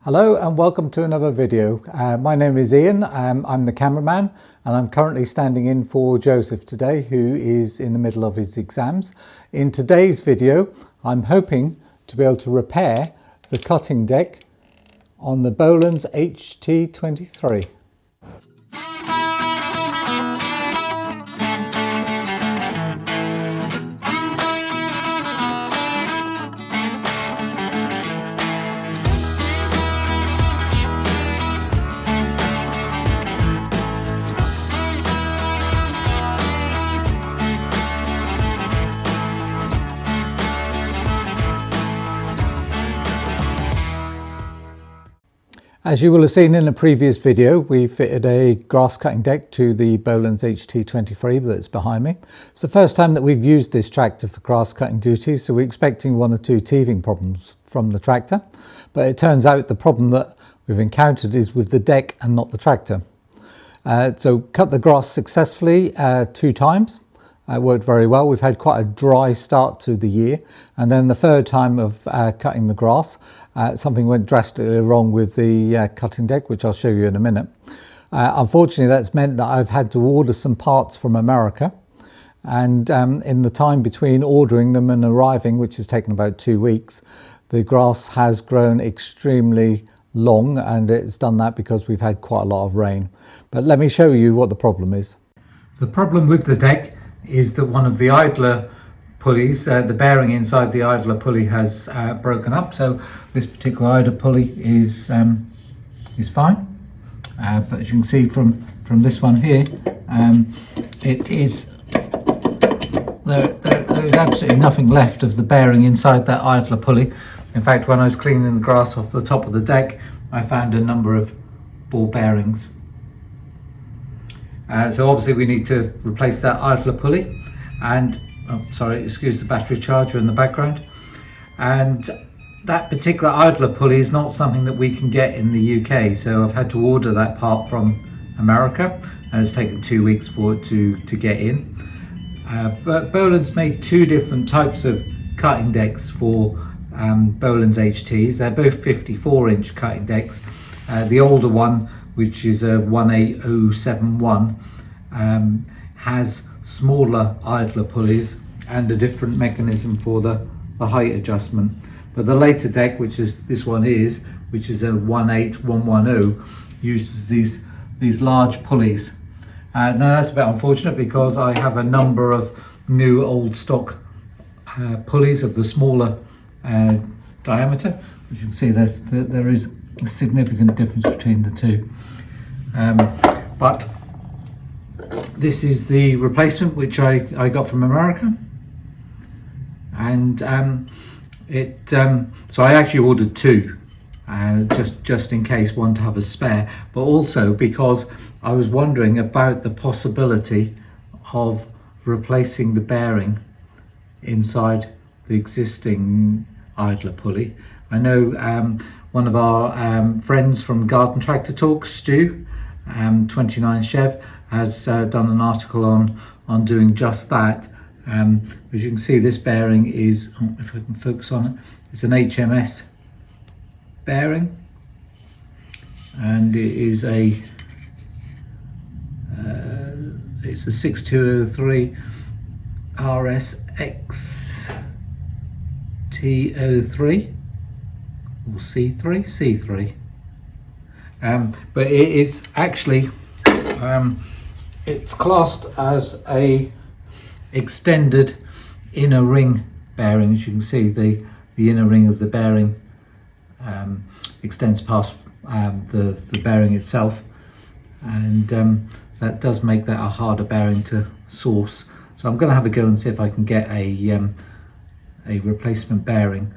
Hello and welcome to another video. My name is Ian, I'm the cameraman and I'm currently standing in for Joseph today, who is in the middle of his exams. In today's video I'm hoping to be able to repair the cutting deck on the Bolens HT23. As you will have seen in a previous video, we fitted a grass cutting deck to the Bolens HT23 that's behind me. It's the first time that we've used this tractor for grass cutting duties, so we're expecting one or two teething problems from the tractor. But it turns out the problem that we've encountered is with the deck and not the tractor. So cut the grass successfully 2 times. It worked very well. We've had quite a dry start to the year, and then the third time of cutting the grass, something went drastically wrong with the cutting deck, which I'll show you in a minute. Unfortunately, that's meant that I've had to order some parts from America, and in the time between ordering them and arriving, which has taken about 2 weeks, the grass has grown extremely long, and it's done that because we've had quite a lot of rain. But let me show you what the problem is. The problem with the deck is that one of the idler pulleys, the bearing inside the idler pulley has broken up. So this particular idler pulley is fine, but as you can see from this one here, it is there is absolutely nothing left of the bearing inside that idler pulley. In fact, when I was cleaning the grass off the top of the deck, I found a number of ball bearings. So obviously we need to replace that idler pulley, and excuse the battery charger in the background. And that particular idler pulley is not something that we can get in the UK, so I've had to order that part from America, and it's taken 2 weeks for it to get in. But Bolens made 2 different types of cutting decks for Bolens HTs. They're both 54-inch cutting decks. The older one, which is a 18071, has smaller idler pulleys and a different mechanism for the height adjustment. But the later deck, which is this one is, which is a 18110, uses these large pulleys. Now that's a bit unfortunate because I have a number of new old stock pulleys of the smaller diameter. As you can see, there is a significant difference between the two. But this is the replacement which I got from America, and so I actually ordered 2 just in case, one to have a spare, but also because I was wondering about the possibility of replacing the bearing inside the existing idler pulley. I know one of our friends from Garden Tractor Talks, Stu, 29 Chev, has done an article on doing just that. As you can see, this bearing is, if I can focus on it, it's an HMS bearing, and it is it's a 6203 RSXT03 or C3. But it is actually it's classed as a extended inner ring bearing. As you can see, the inner ring of the bearing extends past the bearing itself, and that does make that a harder bearing to source. So I'm going to have a go and see if I can get a replacement bearing.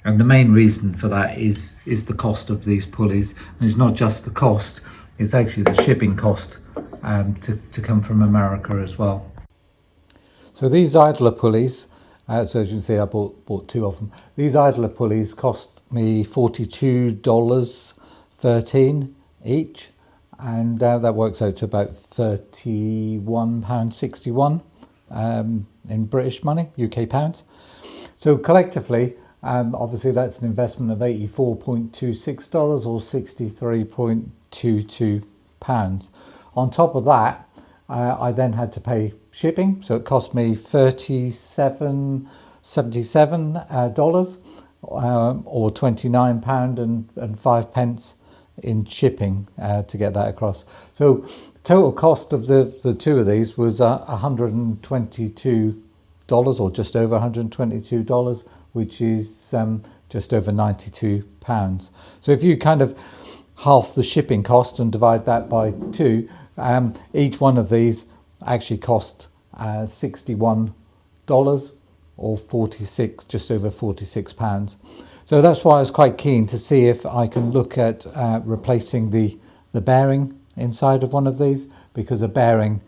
And the main reason for that is the cost of these pulleys. And it's not just the cost, it's actually the shipping cost to come from America as well. So these idler pulleys, so as you can see, I bought 2 of them. These idler pulleys cost me $42.13 each, and that works out to about £31.61 in British money, UK pounds. So collectively, Obviously that's an investment of $84.26 or £63.22. On top of that, I then had to pay shipping, so it cost me $37.77 or £29.05 in shipping to get that across. So total cost of the two of these was $122 or just over $122, which is just over £92. So if you kind of half the shipping cost and divide that by two, each one of these actually cost $61 or 46, just over £46. So that's why I was quite keen to see if I can look at replacing the bearing inside of one of these, because a bearing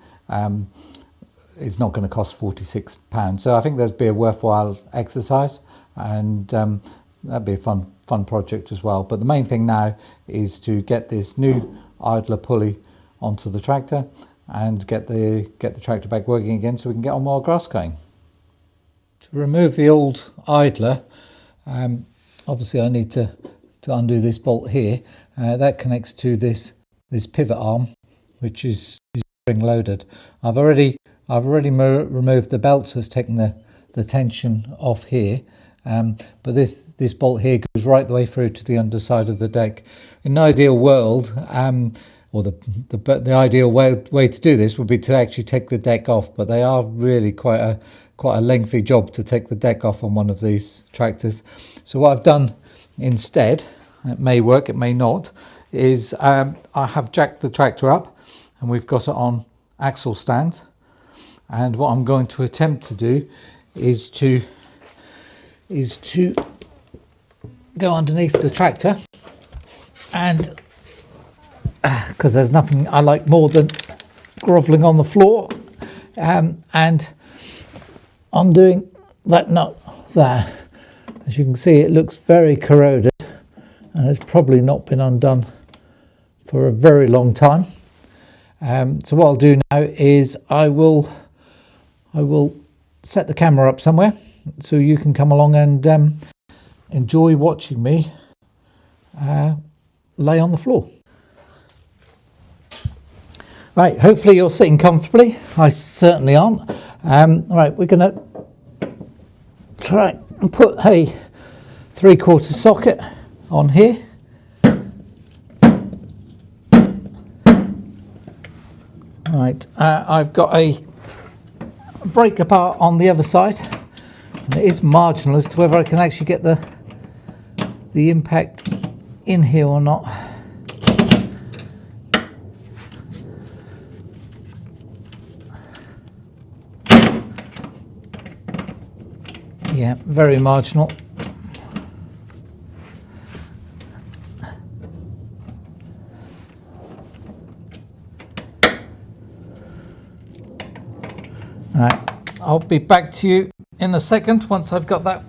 is not going to cost £46. So I think that'd be a worthwhile exercise, and that'd be a fun project as well. But the main thing now is to get this new idler pulley onto the tractor and get the tractor back working again so we can get on with our grass cutting. To remove the old idler, obviously I need to undo this bolt here. That connects to this pivot arm, which is spring loaded. I've already removed the belt, so it's taken the tension off here. But this bolt here goes right the way through to the underside of the deck. In an ideal world, or the ideal way to do this would be to actually take the deck off, but they are really quite a lengthy job to take the deck off on one of these tractors. So what I've done instead, it may work, it may not, is I have jacked the tractor up and we've got it on axle stands. And what I'm going to attempt to do is to go underneath the tractor, and because there's nothing I like more than grovelling on the floor, and undoing that nut there. As you can see, it looks very corroded and it's probably not been undone for a very long time. So what I'll do now is I will set the camera up somewhere so you can come along and enjoy watching me lay on the floor. Right, hopefully you're sitting comfortably. I certainly aren't. Right, we're going to try and put a 3/4 socket on here. Right, I've got a breaker part on the other side, and it is marginal as to whether I can actually get the impact in here or not. Yeah, very marginal. Right, I'll be back to you in a second once I've got that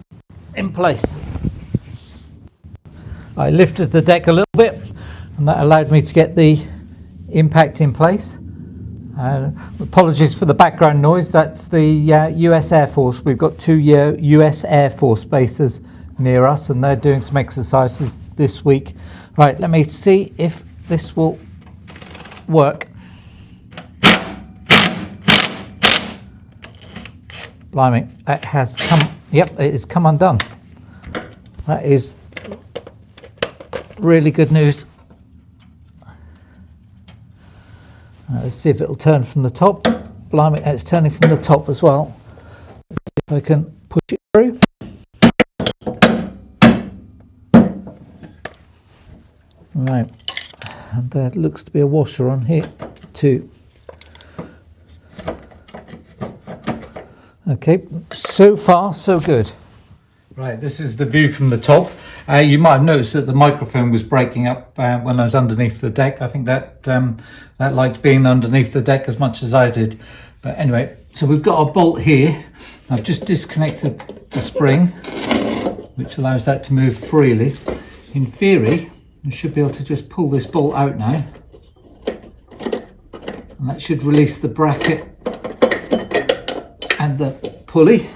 in place. I lifted the deck a little bit and that allowed me to get the impact in place. Apologies for the background noise, that's the US Air Force. We've got two US Air Force bases near us and they're doing some exercises this week. Right, let me see if this will work. Blimey, that has come, yep, it has come undone. That is really good news. Let's see if it'll turn from the top. Blimey, it's turning from the top as well. Let's see if I can push it through. Right, and there looks to be a washer on here too. Okay, so far so good. Right, this is the view from the top. You might have noticed that the microphone was breaking up when I was underneath the deck. I think that that liked being underneath the deck as much as I did. But anyway, so we've got our bolt here. I've just disconnected the spring, which allows that to move freely. In theory, we should be able to just pull this bolt out now. And that should release the bracket and the pulley.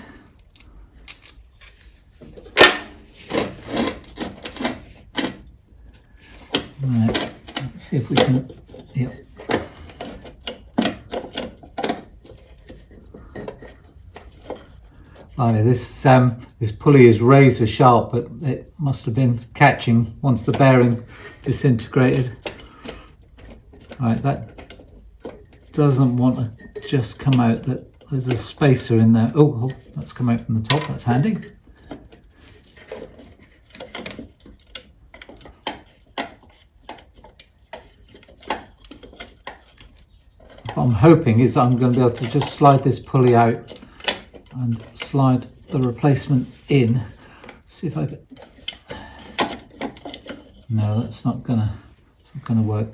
Right, let's see if we can, yep. This pulley is razor sharp, but it must have been catching once the bearing disintegrated. Right, that doesn't want to just come out. There's a spacer in there. Oh, that's come out from the top. That's handy. What I'm hoping is I'm going to be able to just slide this pulley out and slide the replacement in. See if I can. No, that's not gonna work.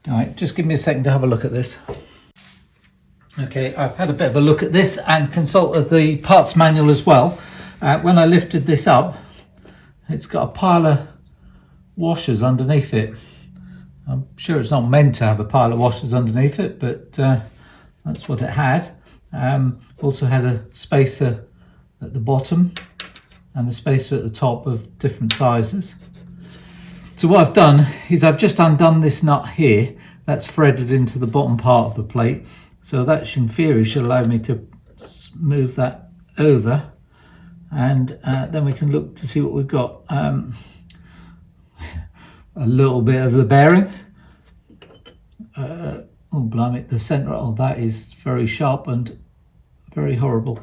All right, just give me a second to have a look at this. Okay, I've had a bit of a look at this and consulted the parts manual as well. When I lifted this up, it's got a pile of washers underneath it. I'm sure it's not meant to have a pile of washers underneath it, but that's what it had. Also had a spacer at the bottom and a spacer at the top of different sizes. So what I've done is I've just undone this nut here. That's threaded into the bottom part of the plate. So that in theory should allow me to move that over, and then we can look to see what we've got. A little bit of the bearing. Oh blimey, the centre of that is very sharp and very horrible.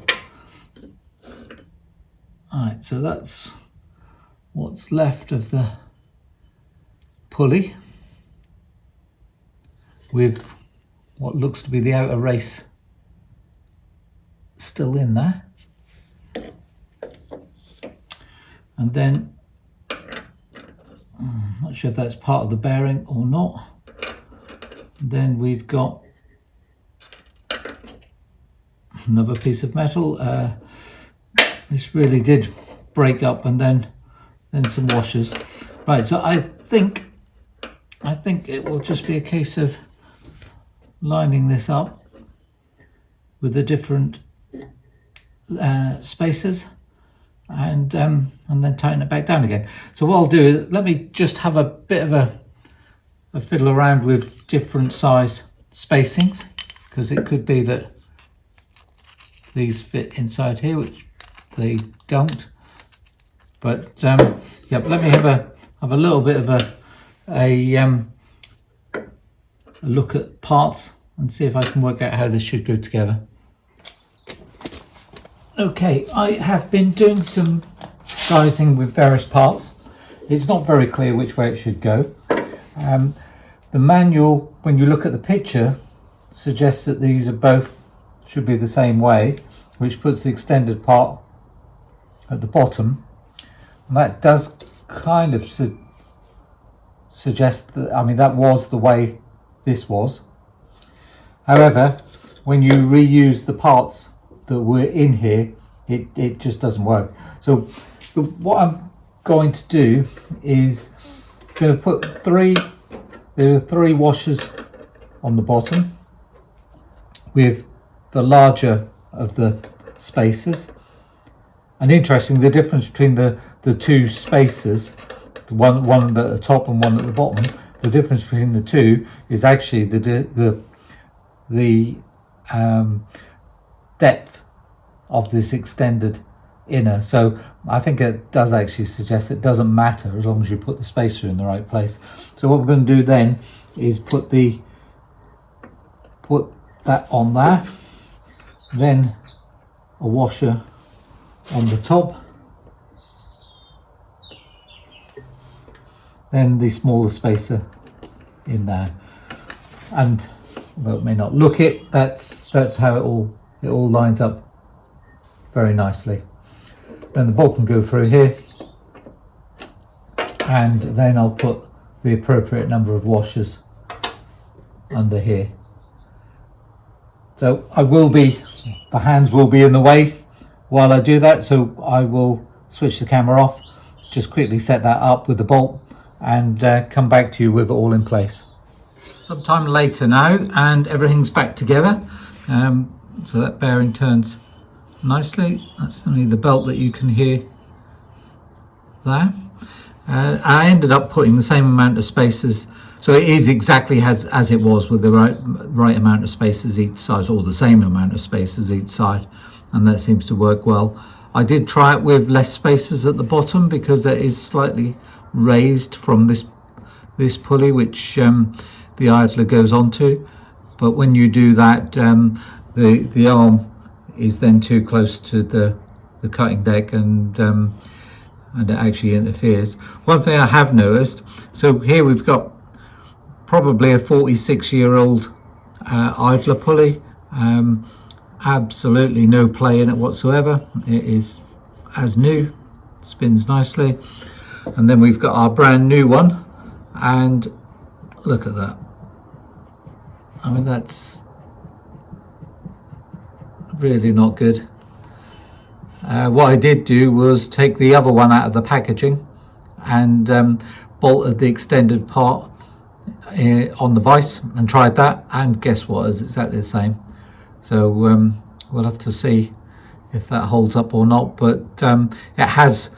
Alright, so that's what's left of the pulley, with what looks to be the outer race still in there. And then, I'm not sure if that's part of the bearing or not. Then we've got another piece of metal. This really did break up, and then some washers. Right, so I think it will just be a case of lining this up with the different spacers, and then tighten it back down again. So what I'll do is let me just have a bit of a fiddle around with different size spacings, because it could be that these fit inside here, which they don't. But yeah, let me have a little bit of a look at parts and see if I can work out how this should go together. Okay, I have been doing some sizing with various parts. It's not very clear which way it should go. The manual, when you look at the picture, suggests that these are both should be the same way, which puts the extended part at the bottom. And that does kind of suggest that, I mean, that was the way this was. However, when you reuse the parts that were in here, it just doesn't work. So what I'm going to do is going to put there are three washers on the bottom with the larger of the spacers. And interesting, the difference between the two spacers, the one at the top and one at the bottom, the difference between the two is actually the depth of this extended inner. So I think it does actually suggest it doesn't matter as long as you put the spacer in the right place. So what we're going to do then is put that on there, then a washer on the top, then the smaller spacer in there. And although it may not look it, that's how it all lines up very nicely. Then the bolt can go through here, and then I'll put the appropriate number of washers under here. So the hands will be in the way while I do that, so I will switch the camera off, just quickly set that up with the bolt, and come back to you with it all in place. Sometime later now, and everything's back together. So that bearing turns nicely. That's only the belt that you can hear there. I ended up putting the same amount of spacers, so it is exactly as it was, with the right amount of spacers each side, or the same amount of spacers each side, and that seems to work well. I did try it with less spacers at the bottom because it is slightly raised from this pulley which the idler goes onto, but when you do that, the arm is then too close to the cutting deck, and it actually interferes. One thing I have noticed, so here we've got probably a 46-year-old idler pulley, absolutely no play in it whatsoever. It is as new, spins nicely. And then we've got our brand new one, and look at that. I mean, that's really not good. What I did do was take the other one out of the packaging and bolted the extended part on the vise and tried that, and guess what, it's exactly the same. So we'll have to see if that holds up or not, but it has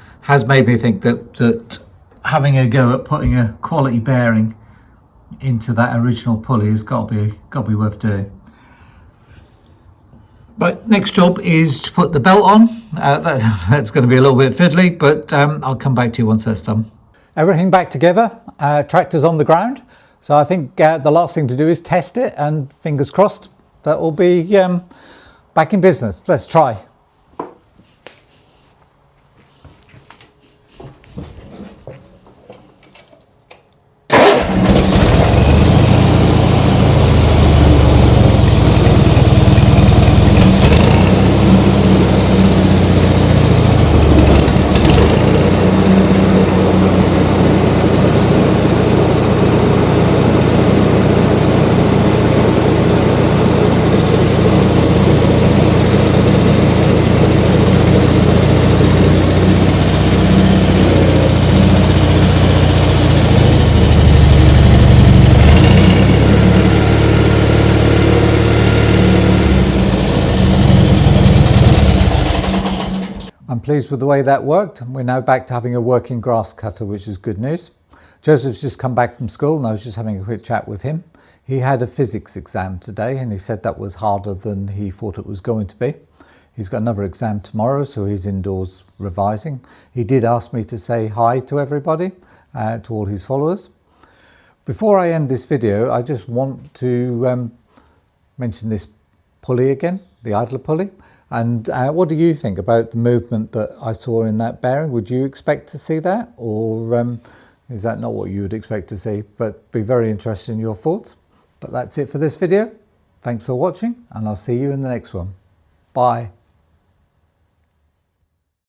made me think that having a go at putting a quality bearing into that original pulley has got to be worth doing. Right, next job is to put the belt on. That's going to be a little bit fiddly, but I'll come back to you once that's done. Everything back together, tractor's on the ground, so I think the last thing to do is test it, and fingers crossed that will be back in business. Let's try. I'm pleased with the way that worked. We're now back to having a working grass cutter, which is good news. Joseph's just come back from school and I was just having a quick chat with him. He had a physics exam today and he said that was harder than he thought it was going to be. He's got another exam tomorrow, so he's indoors revising. He did ask me to say hi to everybody, to all his followers. Before I end this video, I just want to mention this pulley again, the idler pulley. And what do you think about the movement that I saw in that bearing? Would you expect to see that, or is that not what you would expect to see? But be very interested in your thoughts. But that's it for this video. Thanks for watching, and I'll see you in the next one. Bye.